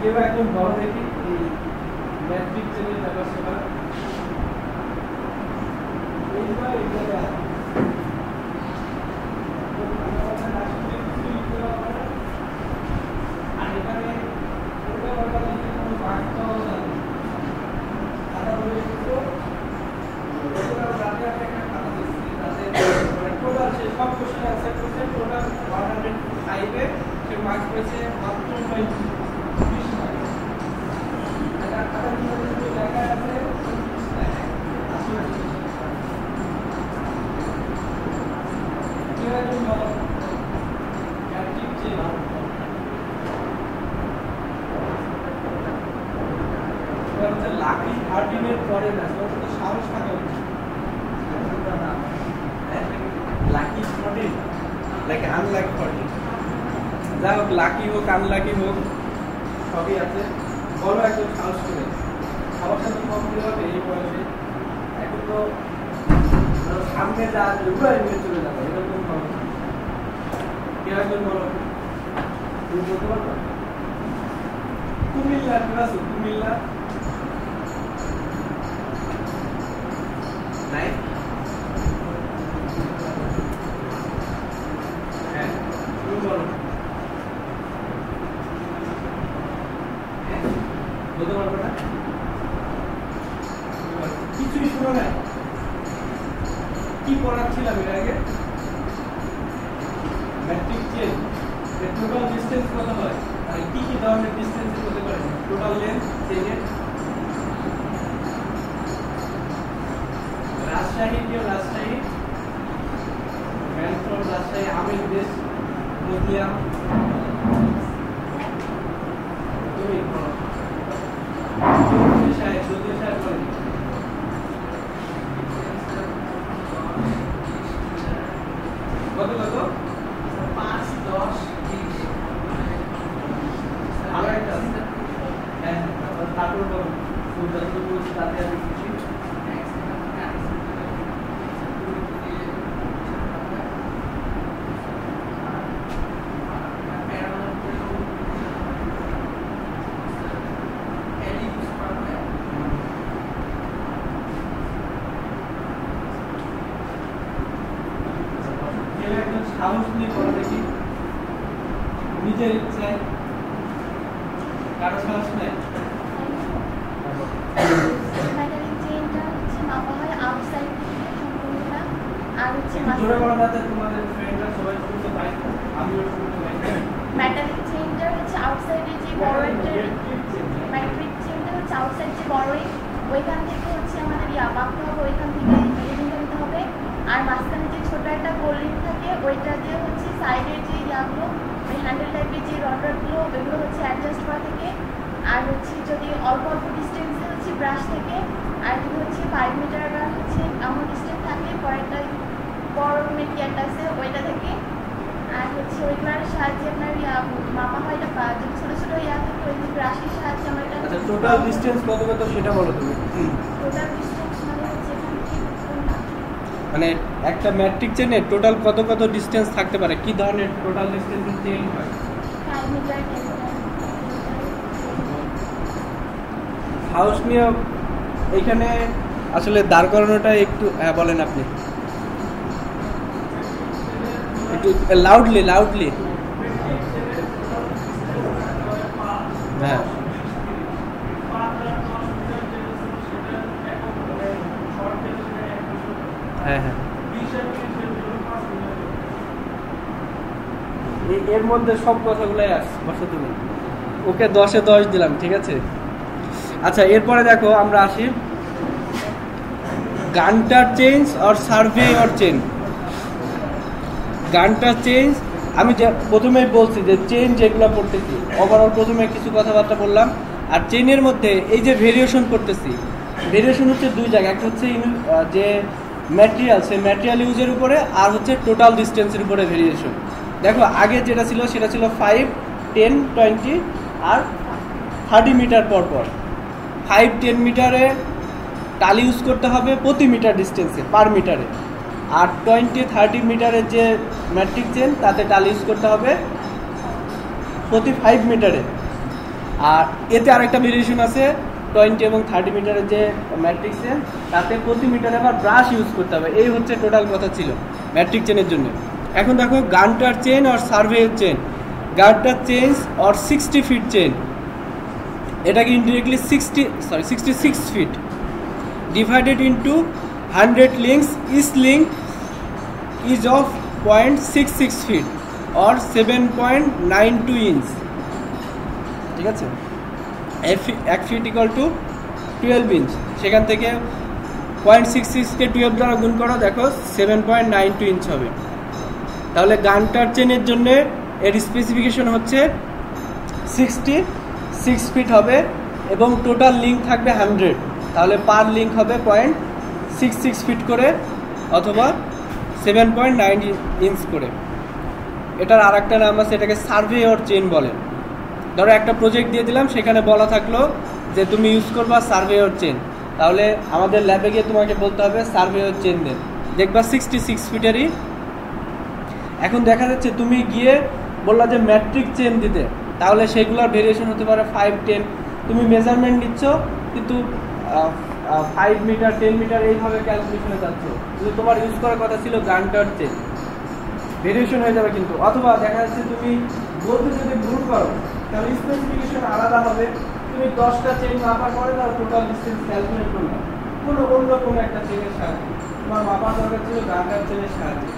কেউ একজন বড় দেখি এই ম্যাট্রিক চেনের ব্যাপার সেটা আর এখানে সব কোশ্চেন অ্যান্সার করছে টোটাল 105 এ সে মার্কস পেয়েছে মাত্র 20 মার্ক। এটা খাতা নিয়ে লেখা আছে লাকি 13 এর পরে না তো সাহস থাকা উচিত। লাকি 14 লাইক আনলাকি 14 যাই হোক লাকি হোক আনলাকি হোক সবই আছে। বড় একদম সাহস করে সবার সাথে কমপ্লিট হবে এই বয়সে। এখন তো সামনে যা ওগুলো এমনি চলে যাবে এরকম ভাবে কেউ একজন বলো তুমি বলতে পারবে কুমিল্লা ক্লাস কুমিল্লা নাই হ্যাঁ তুমি বলো বলতে পারবে না কিছুই শুনো না কি পড়াচ্ছিলাম এর আগে ম্যাট্রিক চেন টোটাল ডিসটেন্স কত হয় আর কি কি ধরনের ডিসটেন্স হতে পারে টোটাল লেন্থ চেনের রাজশাহী কেউ রাজশাহী ম্যানফ্রম রাজশাহী আমির দেশ মতিয়াম তুমি কত কত 5 10 20 আর একটা হ্যাঁ তারপর বলো যতটুকু বলছি তাতে আমি খুশি। সাহস নিয়ে করে দেখি নিজের ইচ্ছায় কারো সাহস নেই জোরে বলা যাতে তোমাদের ফ্রেন্ডরা সবাই শুনতে পায় আমিও শুনতে পাই। মেটালিক চেইনটা হচ্ছে আউটসাইডে যে বড় একটা ম্যাট্রিক চেইনটা হচ্ছে আউটসাইড যে বড় ওইখান থেকে হচ্ছে আমাদের মাপতে হবে ওইখান থেকে রিডিংটা নিতে হবে। আর মাঝখানে যে ছোট একটা গোল্ডিং থাকে ওইটা দিয়ে হচ্ছে সাইডের যে ইয়াগুলো ওই হ্যান্ডেল টাইপের যে রডারগুলো ওইগুলো হচ্ছে অ্যাডজাস্ট করা থাকে। আর হচ্ছে যদি অল্প অল্প ডিস্টেন্সে হচ্ছে ব্রাশ থেকে আর যদি হচ্ছে 5 মিটার বা হচ্ছে এমন ডিস্টেন্স থাকে পরেরটা বড় মেটিয়ারটা আছে ওইটা থেকে। আর হচ্ছে ওইগুলোর সাহায্যে আপনার মাপা হয় এটা যদি ছোটো ছোটো ইয়া থাকে ওই ব্রাশের সাহায্যে আমরা এটা টোটাল ডিস্টেন্স কত কত সেটা বলো তুমি। টোটাল ডিস্টেন্স মানে হচ্ছে মানে একটা ম্যাট্রিক চেনে টোটাল কত কত ডিসটেন্স থাকতে পারে কি ধরনের টোটাল ডিসটেন্স চেন হয় 5 মিটার হাউস নিয়ে এখানে আসলে দাঁড় করানোটা একটু হ্যাঁ বলেন আপনি একটু লাউডলি হ্যাঁ হ্যাঁ হ্যাঁ এর মধ্যে সব কথাগুলাই আছে বসে তুমি ওকে 10-এ 10 দিলাম ঠিক আছে। আচ্ছা এরপরে দেখো আমরা আসি গান্টার চেঞ্জ আর survey or chain. Gunter change আমি প্রথমেই বলছি যে চেন যেগুলো পড়তেছি ওভারঅল প্রথমে কিছু কথাবার্তা বললাম। আর চেনের মধ্যে এই যে ভেরিয়েশন করতেছি ভেরিয়েশন হচ্ছে দুই জায়গায় একটা হচ্ছে যে ম্যাটেরিয়াল সেই ম্যাটেরিয়াল ইউজের উপরে আর হচ্ছে টোটাল ডিস্টেন্সের উপরে ভেরিয়েশন। দেখো আগে যেটা ছিল সেটা ছিল 5, 10, 20 আর 30 মিটার পর 5-10 মিটারে টালি ইউজ করতে হবে প্রতি মিটার ডিস্টেন্সে পার মিটারে। আর 20-30 মিটারের যে ম্যাট্রিক চেন তাতে টালি ইউজ করতে হবে প্রতি 5 মিটারে। আর এতে আরেকটা ভেরিয়েশন আছে 20 এবং 30 মিটারের যে ম্যাট্রিক চেন, তাতে প্রতি মিটারে আবার ব্রাশ ইউজ করতে হবে। এই হচ্ছে টোটাল কথা ছিল ম্যাট্রিক চেনের জন্য। এখন দেখো গান্টার চেন আর সার্ভেয়ার চেন। গান্টার চেন আর 60 ফিট চেন, এটাকে indirectly 66 feet divided into 100 links. Each link is of 0.66 feet or 7.92 inch. ঠিক আছে, 1 ফিট ইকুয়াল টু 12 ইঞ্চ। সেখান থেকে 0.66কে 12 দ্বারা গুণ করো, দেখো 7.92 ইঞ্চ হবে। তাহলে গান্টার চেনের জন্য এর স্পেসিফিকেশন হচ্ছে 66 ফিট হবে এবং টোটাল লিঙ্ক থাকবে 100। তাহলে পার লিঙ্ক হবে 0.66 ফিট করে অথবা 7.9 ইঞ্চ করে। এটার আর একটা নাম আছে, এটাকে সার্ভেয়র চেন বলে। ধরো একটা প্রজেক্ট দিয়ে দিলাম, সেখানে বলা থাকলো যে তুমি ইউজ করবা সার্ভেয়র চেন, তাহলে আমাদের ল্যাবে গিয়ে তোমাকে বলতে হবে সার্ভেয়র চেন দেন, দেখবা 66 ফিটেরই। এখন দেখা যাচ্ছে তুমি গিয়ে বললা যে ম্যাট্রিক চেন দিতে, তাহলে সেগুলোর ভেরিয়েশন হতে পারে 5, 10। তুমি মেজারমেন্ট নিচ্ছ কিন্তু 5 মিটার 10 মিটার এইভাবে ক্যালকুলেশনে যাচ্ছ, কিন্তু তোমার ইউজ করার কথা ছিল গান্টার চেন, ভেরিয়েশন হয়ে যাবে কিন্তু। অথবা দেখা যাচ্ছে তুমি বলতে যদি ভুল করো, তাহলে স্পেসিফিকেশন আলাদা হবে। তুমি 10টা চেন মাপার পরে তার টোটাল ডিসটেন্স ক্যালকুলেট করবে অন্য কোনো একটা চেনের সাহায্যে, তোমার মাপার দরকার ছিল গান্টার চেনের সাহায্যে।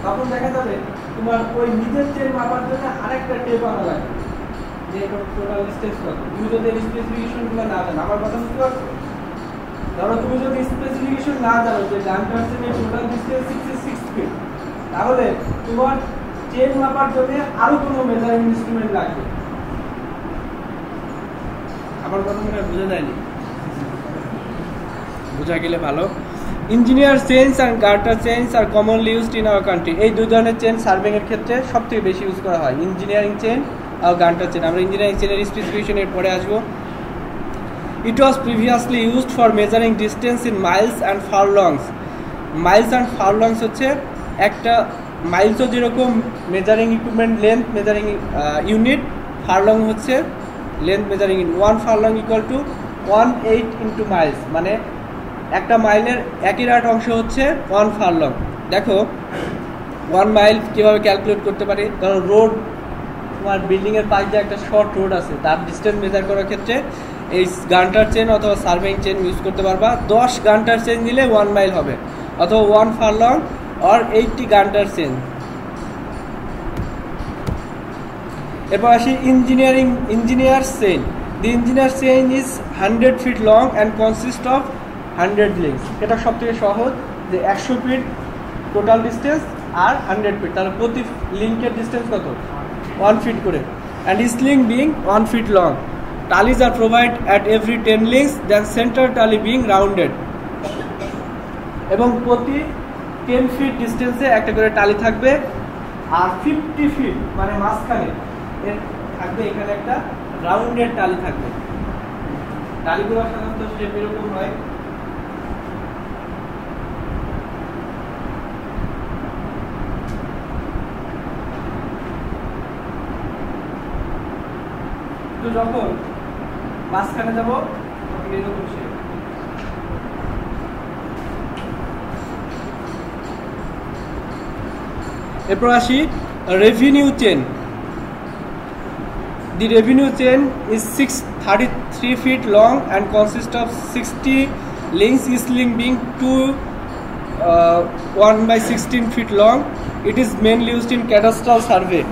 তখন দেখা যাবে তোমার ওই নিজের চেন মাপার জন্য আরেকটা টেপ আনা লাগে যে টোটাল ডিসটেন্স কত। তুমি যদি স্পেসিফিকেশনগুলো না জানো, আমার কথা বুঝতে পারছো? ধরো তুমি যদি স্পেসিফিকেশন না জানো যে গান্টার চেনের টোটাল ডিসটেন্স 66 ফিট, তাহলে তোমার চেন মাপার জন্য আরো কোনো মেজারিং ইনস্ট্রুমেন্ট লাগবে। আমার কথা মনে হয় বোঝা যায়নি, বোঝা গেলে ভালো। Engineer chains and Gunter chains are commonly used in our country. এই দুই ধরনের চেন সার্ভিং এর ক্ষেত্রে সবথেকে বেশি ইউজ করা হয়, ইঞ্জিনিয়ারিং চেন আর গার্টার চেন। আমরা ইঞ্জিনিয়ারিং চেনের স্পেসিফিকেশন এর পরে আসবো। It was previously used for measuring distance in miles and furlongs. Miles and furlongs হচ্ছে একটা মাইলসও যেরকম measuring equipment, length measuring unit, furlong হচ্ছে length measuring unit. 1 furlong equal to 1/8 into miles, মানে একটা মাইলের 1/8 অংশ হচ্ছে 1 ফারলং। দেখো 1 মাইল কীভাবে ক্যালকুলেট করতে পারি। ধরো রোড, তোমার বিল্ডিংয়ের পাশ দিয়ে একটা শর্ট রোড আছে, তার ডিস্টেন্স মেজার করার ক্ষেত্রে এই গান্টার চেন অথবা সার্ভেইং চেন ইউজ করতে পারবা। 10 গান্টার চেন দিলে 1 মাইল হবে, অথবা 1 ফারলং or 80 গান্টার চেন। এরপর আসি engineer chain. The engineer chain is 100 feet long and consist of 100 links. এটা সব থেকে সহজ, যে 100 ফিট টোটাল ডিস্টেন্স আর 100 ফিট, তাহলে প্রতি লিঙ্কের ডিস্টেন্স কত? 1 ফিট করে। And each link being 1 feet long. Tallies are provide at every 10 links, then centre tally being rounded. এবং প্রতি 10 ফিট ডিস্টেন্সে একটা করে টালি থাকবে, আর 50 ফিট মানে মাঝখানে এর থাকবে এখানে একটা রাউন্ডেড টালি থাকবে। টালিগুলো সাধারণত শেপ এরকম হয়। তো যখন মাঝখানে যাব তখন এরকম শেপ। এরপর আসি revenue chain. The revenue chain is 33 feet long and consists of 60 links, each link being 1/16 feet long. It is mainly used in cadastral survey.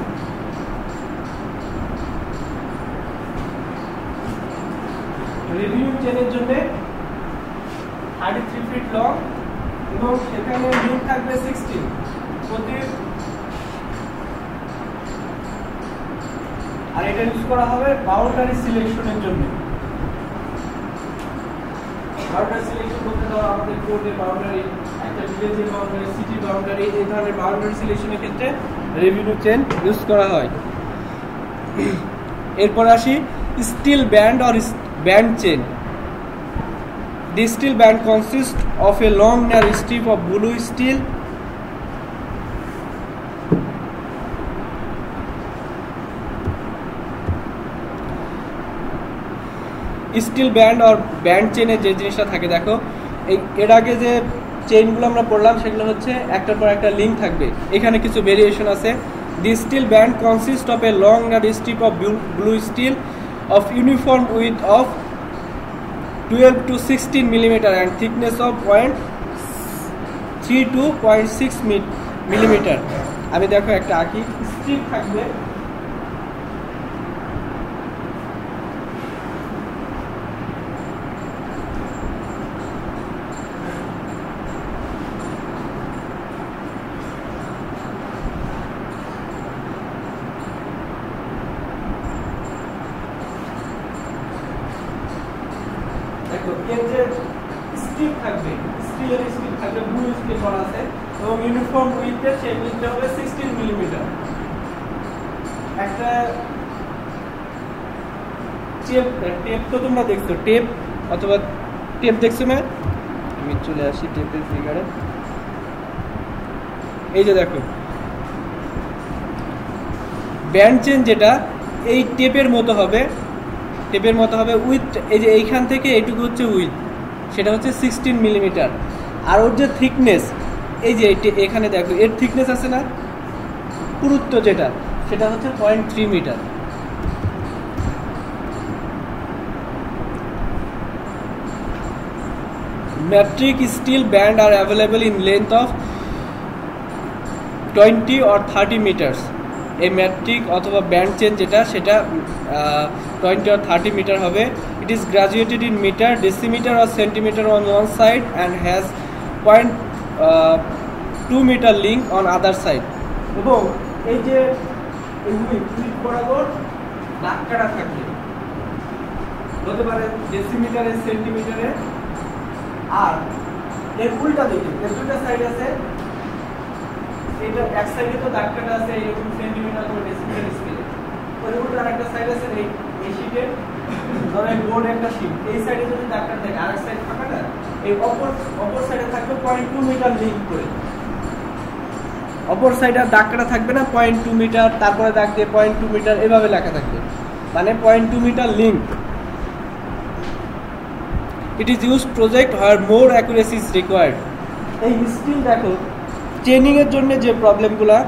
Revenue chain এর জন্য 33 feet long এবং সেখানে লিঙ্ক থাকবে 16 প্রতি। আর এটা ইউজ করা হবে বাউন্ডারি সিলেকশনের জন্য। বাউন্ডারি সিলেকশন বলতে ধরো আমাদের কোর্টের বাউন্ডারি, একটা ভিলেজের বাউন্ডারি, সিটি বাউন্ডারি, এই ধরনের বাউন্ডারি সিলেকশনের ক্ষেত্রে রেভিনিউ চেন ইউজ করা হয়। এরপর আসি steel band or band chain. The steel band consists of a long narrow strip of blue steel steel band আর ব্যান্ড চেনের যে জিনিসটা থাকে দেখো, এর আগে যে চেইনগুলো আমরা পড়লাম সেগুলো হচ্ছে একটার পর একটা লিঙ্ক থাকবে, এখানে কিছু ভেরিয়েশন আছে। The steel band consist of a long নাট strip of blue steel of uniform width of 12 to 16 millimeter and thickness of 0.3 to 0.6 millimeter. আমি দেখো একটা আঁকি, স্ট্রিপ থাকবে, স্টিল থাকবে, স্টিলের স্টিল থাকবে, ব্লু স্টিল করা আছে এবং ইউনিফর্ম উইথের সেই উইথটা হবে 16 মিলিমিটার। একটা টেপ তো তোমরা দেখছো, টেপ অথবা টেপ দেখছো না? আমি চলে আসি টেপের ফিগারে। এই যে দেখো ব্যান্ড চেন যেটা এই টেপের মতো হবে, টেপের মতো হবে উইথ, এই যে এইখান থেকে এইটুকু হচ্ছে উইথ, সেটা হচ্ছে 16 মিলিমিটার। আর ওর যে থিকনেস, এই যে এখানে দেখো এর থিকনেস আছে না, পুরুত্ব যেটা, সেটা হচ্ছে 0.3 metre. metric steel band are available in length of 20 or 30 meters. এই মেট্রিক অথবা ব্যান্ড চেন যেটা সেটা 20 or 30 মিটার হবে। It is graduated in metre, decimetre or centimetre on one side and has 0.2 metre link on other side. এবং এই যে with বরাবর দাগ কাটা থাকবে, হতে পারে ডেসিমিটারে, সেন্টিমিটারে, আর এর উল্টা দিকে এর দুটো সাইড আছে, এটা এক সাইডে তো দাগ কাটা আছে এরকম সেন্টিমিটার অথবা ডেসিমিটার স্কেলে, ওর উল্টা আরেকটা সাইড আছে এই শীটে, ধরো এই বোর্ড একটা শীট, এই সাইডে যদি দাগ কাটা থাকে আরেক সাইড ফাঁকাটা, এই অপর সাইডে থাকবে 0.2 মিটার লিঙ্ক করে, অপর সাইডে দাগ কাটা থাকবে না, 0.2 মিটার, তারপরে দাগ দিয়ে 0.2 মিটার এভাবে লেখা থাকবে, মানে 0.2 metre link. It is used project where more accuracy is required. এই স্টিল দেখো চেনিং এর জন্য যে প্রবলেমগুলা,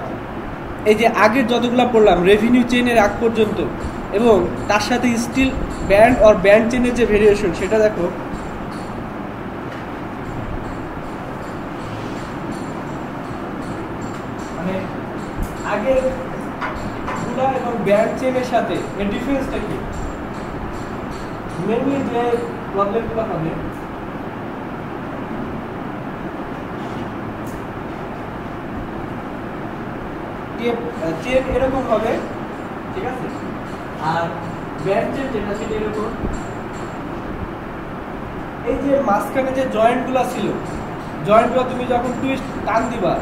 এই যে আগের যতগুলা পড়লাম রেভিনিউ চেনের আগ পর্যন্ত, এবং তার সাথে স্টিল ব্যান্ড আর ব্যান্ড চেনের যে ভেরিয়েশন সেটা দেখো, মানে আগের গুলা এবং ব্যান্ড চেনের সাথে এর ডিফারেন্সটা কি? মেনলি যে প্রবলেমগুলো হবে, চেন এরকম হবে, ঠিক আছে, আর ব্যান্ড চেন যেটা সেটা এরকম। এই যে মাঝখানে যে জয়েন্টগুলো ছিল, জয়েন্টগুলো তুমি যখন টুইস্ট টান দিবা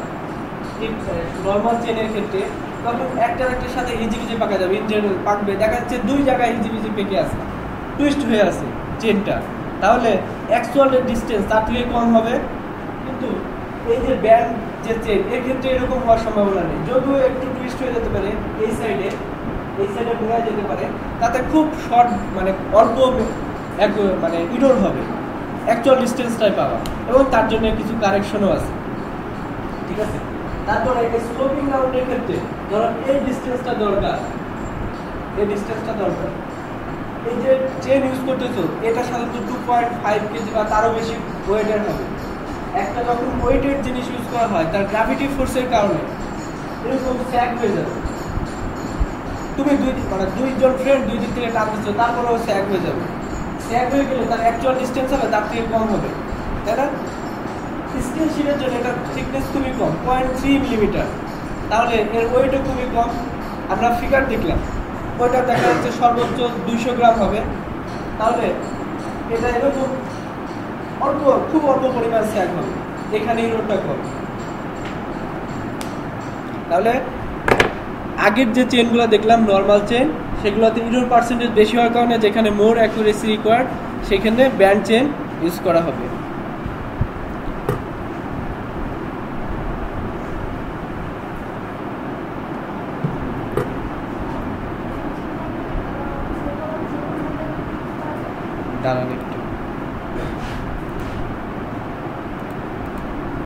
নর্মাল চেনের ক্ষেত্রে, তখন একটার একটার সাথে হিজিবিজি পাকা যাবে, ইন জেনারেল পাকবে, দেখা যাচ্ছে দুই জায়গায় হিজিবিজি পেকে আছে, টুইস্ট হয়ে আছে চেনটা, তাহলে অ্যাকচুয়াল ডিসটেন্স তার থেকে কম হবে। কিন্তু এই যে ব্যান্ড যে চেন এর ক্ষেত্রে এরকম হওয়ার সম্ভাবনা নেই, যদিও একটু টুইস্ট হয়ে যেতে পারে, এই সাইডে ঘোরা যেতে পারে, তাতে খুব শর্ট মানে অল্প মানে ইরোর হবে, অ্যাকচুয়াল ডিসটেন্সটাই পাওয়া, এবং তার জন্য কিছু কারেকশনও আছে, ঠিক আছে। তারপরে এই স্লোপিং রাউন্ডের ক্ষেত্রে ধরো এই ডিসটেন্সটা দরকার, এই ডিসটেন্সটা দরকার, এই যে চেন ইউজ করতেছো এটা সাধারণত 2.5 কেজি বা তারও বেশি ওয়েটের হবে। একটা যখন ওয়েটের জিনিস ইউজ করা হয় তার গ্র্যাভিটি ফোর্সের কারণে এরকম স্যাগ হয়ে যাবে, তুমি দুইজন ফ্রেন্ড দুই দিক থেকে টান দিচ্ছ, তারপরেও স্যাগ হয়ে যাবে, স্যাগ হয়ে গেলে তার অ্যাকচুয়াল ডিসটেন্স হবে তার থেকে কম হবে, তাই না? স্টিল শিটের জন্য এটার থিকনেস খুবই কম, 0.3 মিলিমিটার, তাহলে এর ওয়েটও খুবই কম। আমরা ফিগার দেখলাম, ওইটা দেখা যাচ্ছে সর্বোচ্চ 200 গ্রাম হবে, তাহলে এটা এরকম খুব অল্প পরিমাণ স্যাগ হবে, এখানে ইরোরটা কম। তাহলে আগের যে চেনগুলো দেখলাম নর্মাল চেন, সেগুলোতে ইরোর পার্সেন্টেজ বেশি হওয়ার কারণে যেখানে মোর অ্যাকুরেসি রিকোয়ার্ড সেখানে ব্যান্ড চেন ইউজ করা হবে। দাঁড়ান একটু।